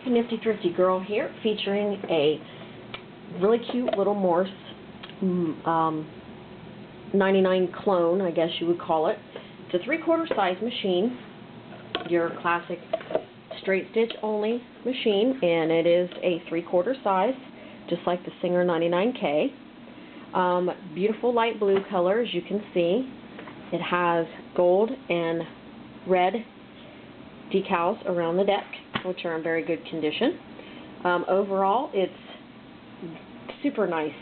Niftythriftygirl here, featuring a really cute little Morse 99 clone, I guess you would call it. It's a 3/4 size machine, your classic straight stitch only machine, and it is a 3/4 size, just like the Singer 99K. Beautiful light blue color, as you can see. It has gold and red decals around the deck, which are in very good condition. Overall, it's super nice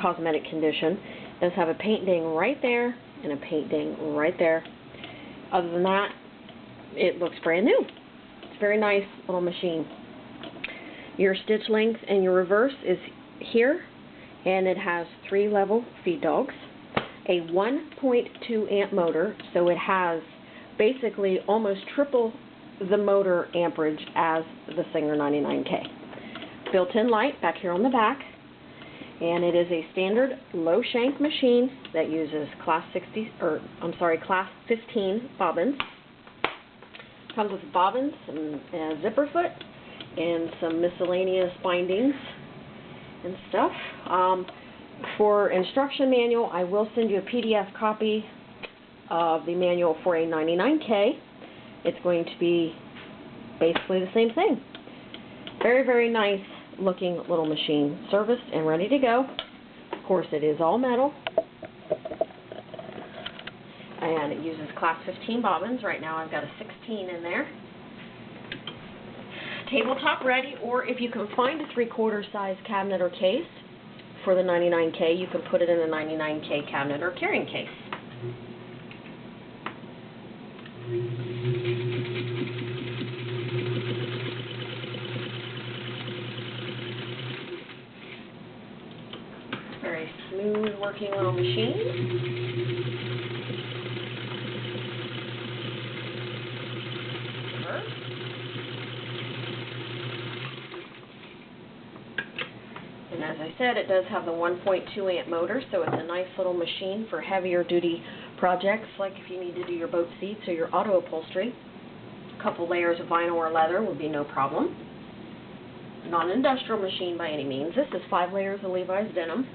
cosmetic condition. It does have a paint ding right there and a paint ding right there. Other than that, it looks brand new. It's a very nice little machine. Your stitch length and your reverse is here, and it has 3 level feed dogs, a 1.2 amp motor, so it has basically almost triple the motor amperage as the Singer 99K. Built-in light back here on the back, and it is a standard low shank machine that uses class 15 bobbins. Comes with bobbins and a zipper foot and some miscellaneous bindings and stuff. For instruction manual, I will send you a PDF copy of the manual for a 99K. It's going to be basically the same thing. Very, very nice looking little machine, serviced and ready to go. Of course, it is all metal, and it uses class 15 bobbins. Right now I've got a 16 in there. Tabletop ready, or if you can find a 3/4 size cabinet or case for the 99K, you can put it in a 99K cabinet or carrying case. Very smooth working little machine. And as I said, it does have the 1.2 amp motor, so it's a nice little machine for heavier duty projects, like if you need to do your boat seats or your auto upholstery. A couple layers of vinyl or leather would be no problem. Not an industrial machine by any means. This is 5 layers of Levi's denim.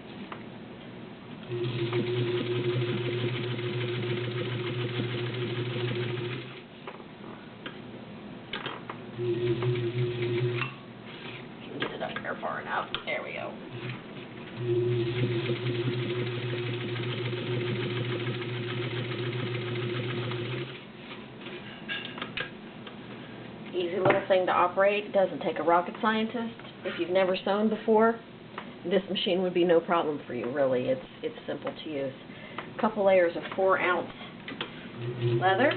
Get it up there far enough. There we go. Easy little thing to operate. It doesn't take a rocket scientist. If you've never sewn before, this machine would be no problem for you, really. It's simple to use. A couple layers of 4-ounce leather.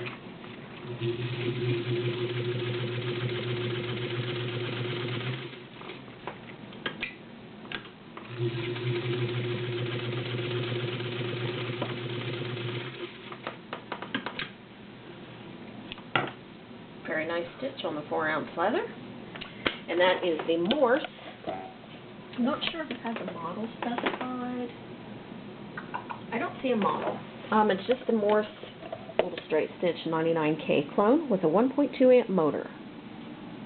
Very nice stitch on the 4-ounce leather. And that is the Morse. I'm not sure if it has a model specified. I don't see a model. It's just the Morse little straight stitch 99K clone with a 1.2 amp motor.